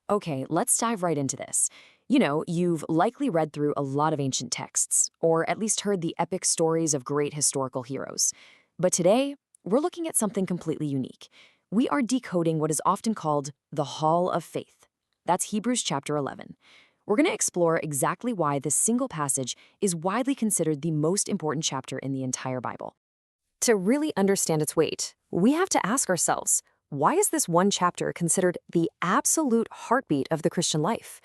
Okay, let's dive right into this. You've likely read through a lot of ancient texts, or at least heard the epic stories of great historical heroes. But today, we're looking at something completely unique. We are decoding what is often called the Hall of Faith. That's Hebrews chapter 11. We're going to explore exactly why this single passage is widely considered the most important chapter in the entire Bible. To really understand its weight, we have to ask ourselves, why is this one chapter considered the absolute heartbeat of the Christian life?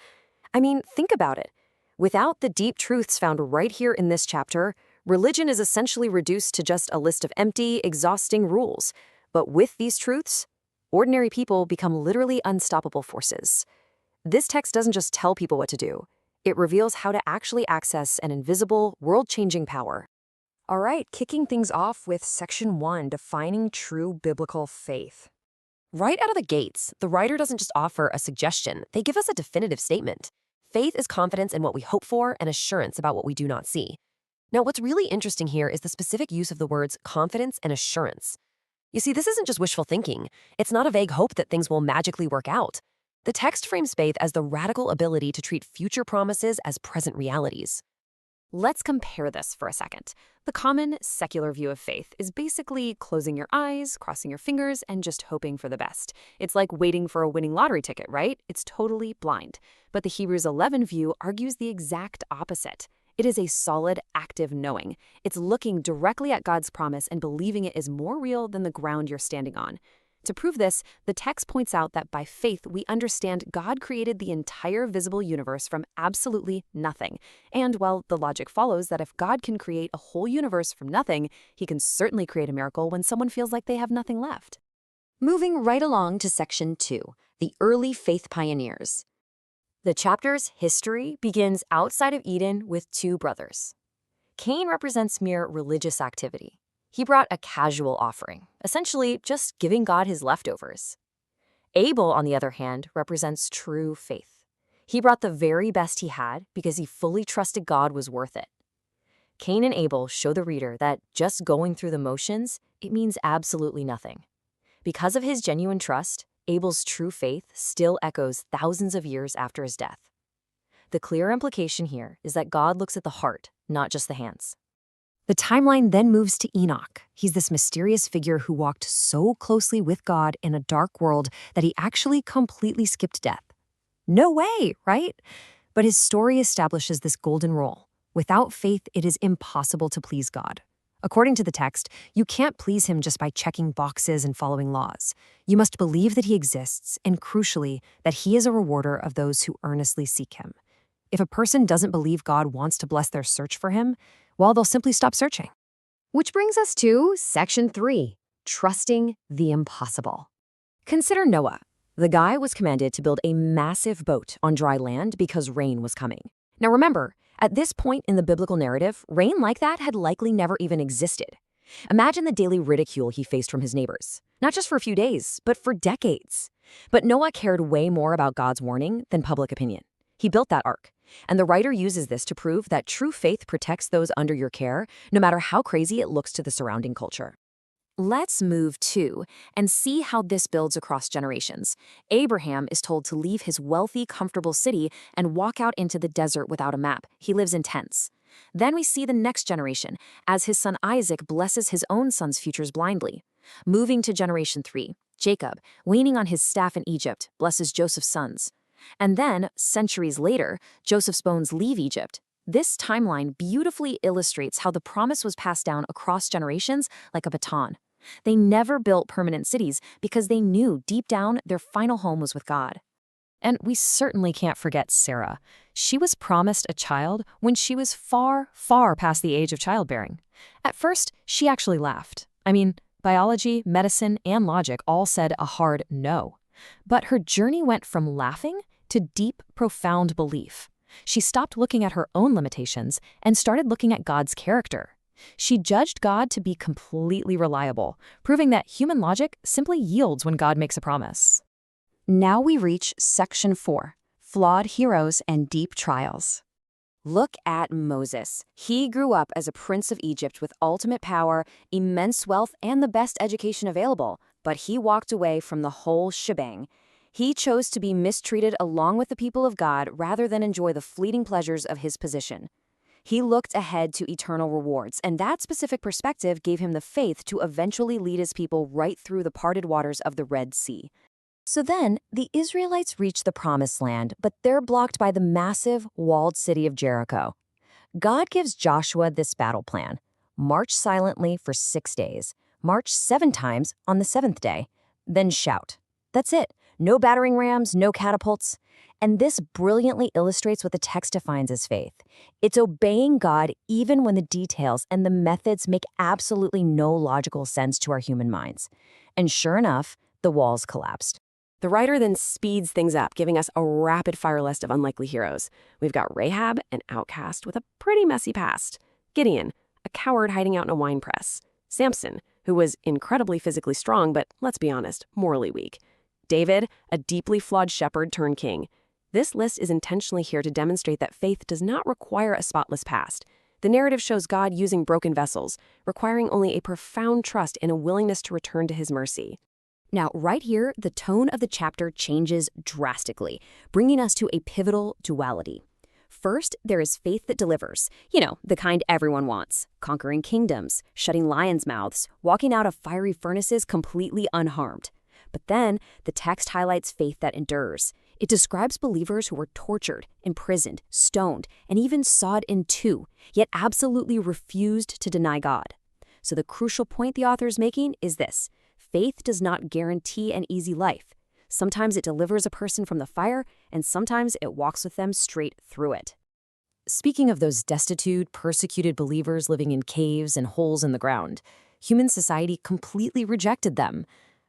I mean, think about it. Without the deep truths found right here in this chapter, religion is essentially reduced to just a list of empty, exhausting rules. But with these truths, ordinary people become literally unstoppable forces. This text doesn't just tell people what to do. It reveals how to actually access an invisible, world-changing power. All right, kicking things off with Section 1, Defining True Biblical Faith. Right out of the gates, the writer doesn't just offer a suggestion, they give us a definitive statement. Faith is confidence in what we hope for and assurance about what we do not see. Now, what's really interesting here is the specific use of the words confidence and assurance. You see, this isn't just wishful thinking. It's not a vague hope that things will magically work out. The text frames faith as the radical ability to treat future promises as present realities. Let's compare this for a second. The common secular view of faith is basically closing your eyes, crossing your fingers, and just hoping for the best. It's like waiting for a winning lottery ticket, right? It's totally blind. But the Hebrews 11 view argues the exact opposite. It is a solid, active knowing. It's looking directly at God's promise and believing it is more real than the ground you're standing on. To prove this, the text points out that by faith, we understand God created the entire visible universe from absolutely nothing. And, well, the logic follows that if God can create a whole universe from nothing, he can certainly create a miracle when someone feels like they have nothing left. Moving right along to Section 2, the early faith pioneers. The chapter's history begins outside of Eden with two brothers. Cain represents mere religious activity. He brought a casual offering, essentially just giving God his leftovers. Abel, on the other hand, represents true faith. He brought the very best he had because he fully trusted God was worth it. Cain and Abel show the reader that just going through the motions, it means absolutely nothing. Because of his genuine trust, Abel's true faith still echoes thousands of years after his death. The clear implication here is that God looks at the heart, not just the hands. The timeline then moves to Enoch. He's this mysterious figure who walked so closely with God in a dark world that he actually completely skipped death. No way, right? But his story establishes this golden rule. Without faith, it is impossible to please God. According to the text, you can't please him just by checking boxes and following laws. You must believe that he exists, and crucially, that he is a rewarder of those who earnestly seek him. If a person doesn't believe God wants to bless their search for him, well, they'll simply stop searching. Which brings us to Section 3, Trusting the Impossible. Consider Noah. The guy was commanded to build a massive boat on dry land because rain was coming. Now remember, at this point in the biblical narrative, rain like that had likely never even existed. Imagine the daily ridicule he faced from his neighbors, not just for a few days, but for decades. But Noah cared way more about God's warning than public opinion. He built that ark. And the writer uses this to prove that true faith protects those under your care, no matter how crazy it looks to the surrounding culture. Let's move to and see how this builds across generations. Abraham is told to leave his wealthy, comfortable city and walk out into the desert without a map. He lives in tents. Then we see the next generation, as his son Isaac blesses his own son's futures blindly. Moving to generation 3, Jacob, leaning on his staff in Egypt, blesses Joseph's sons. And then, centuries later, Joseph's bones leave Egypt. This timeline beautifully illustrates how the promise was passed down across generations like a baton. They never built permanent cities because they knew deep down their final home was with God. And we certainly can't forget Sarah. She was promised a child when she was far, far past the age of childbearing. At first, she actually laughed. I mean, biology, medicine, and logic all said a hard no. But her journey went from laughing to deep, profound belief. She stopped looking at her own limitations and started looking at God's character. She judged God to be completely reliable, proving that human logic simply yields when God makes a promise. Now we reach Section 4, Flawed Heroes and Deep Trials. Look at Moses. He grew up as a prince of Egypt with ultimate power, immense wealth, and the best education available, but he walked away from the whole shebang. He chose to be mistreated along with the people of God rather than enjoy the fleeting pleasures of his position. He looked ahead to eternal rewards, and that specific perspective gave him the faith to eventually lead his people right through the parted waters of the Red Sea. So then, the Israelites reach the Promised Land, but they're blocked by the massive, walled city of Jericho. God gives Joshua this battle plan. March silently for 6 days. March 7 times on the 7th day. Then shout. That's it. No battering rams, no catapults. And this brilliantly illustrates what the text defines as faith. It's obeying God even when the details and the methods make absolutely no logical sense to our human minds. And sure enough, the walls collapsed. The writer then speeds things up, giving us a rapid-fire list of unlikely heroes. We've got Rahab, an outcast with a pretty messy past. Gideon, a coward hiding out in a wine press. Samson, who was incredibly physically strong, but let's be honest, morally weak. David, a deeply flawed shepherd turned king. This list is intentionally here to demonstrate that faith does not require a spotless past. The narrative shows God using broken vessels, requiring only a profound trust and a willingness to return to his mercy. Now, right here, the tone of the chapter changes drastically, bringing us to a pivotal duality. First, there is faith that delivers. The kind everyone wants. Conquering kingdoms, shutting lions' mouths, walking out of fiery furnaces completely unharmed. But then, the text highlights faith that endures. It describes believers who were tortured, imprisoned, stoned, and even sawed in two, yet absolutely refused to deny God. So the crucial point the author is making is this. Faith does not guarantee an easy life. Sometimes it delivers a person from the fire, and sometimes it walks with them straight through it. Speaking of those destitute, persecuted believers living in caves and holes in the ground, human society completely rejected them.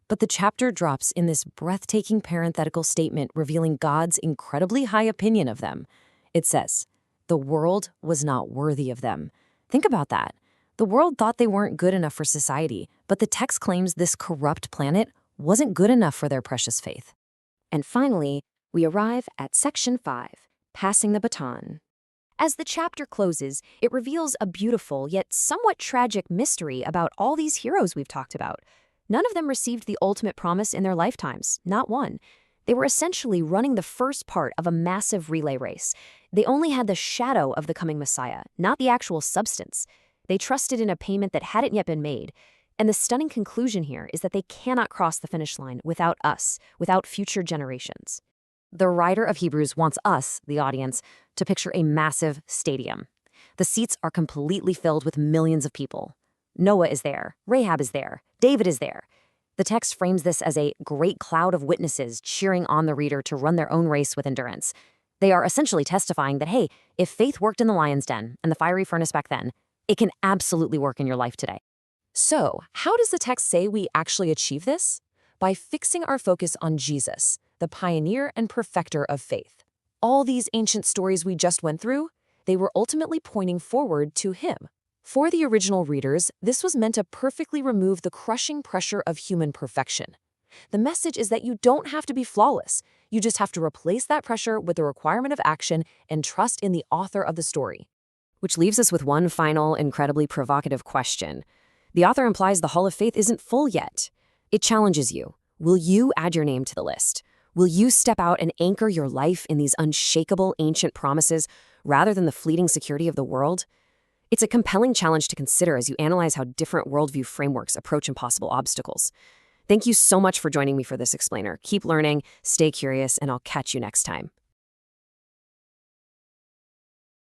But the chapter drops in this breathtaking parenthetical statement revealing God's incredibly high opinion of them. It says, "The world was not worthy of them." Think about that. The world thought they weren't good enough for society, but the text claims this corrupt planet wasn't good enough for their precious faith. And finally, we arrive at Section 5, Passing the Baton. As the chapter closes, it reveals a beautiful yet somewhat tragic mystery about all these heroes we've talked about. None of them received the ultimate promise in their lifetimes, not one. They were essentially running the first part of a massive relay race. They only had the shadow of the coming Messiah, not the actual substance. They trusted in a payment that hadn't yet been made. And the stunning conclusion here is that they cannot cross the finish line without us, without future generations. The writer of Hebrews wants us, the audience, to picture a massive stadium. The seats are completely filled with millions of people. Noah is there, Rahab is there, David is there. The text frames this as a great cloud of witnesses cheering on the reader to run their own race with endurance. They are essentially testifying that, hey, if faith worked in the lion's den and the fiery furnace back then, it can absolutely work in your life today. So, how does the text say we actually achieve this? By fixing our focus on Jesus, the pioneer and perfecter of faith. All these ancient stories we just went through, they were ultimately pointing forward to him. For the original readers, this was meant to perfectly remove the crushing pressure of human perfection. The message is that you don't have to be flawless. You just have to replace that pressure with the requirement of action and trust in the author of the story. Which leaves us with one final, incredibly provocative question. The author implies the Hall of Faith isn't full yet. It challenges you. Will you add your name to the list? Will you step out and anchor your life in these unshakable ancient promises rather than the fleeting security of the world? It's a compelling challenge to consider as you analyze how different worldview frameworks approach impossible obstacles. Thank you so much for joining me for this explainer. Keep learning, stay curious, and I'll catch you next time.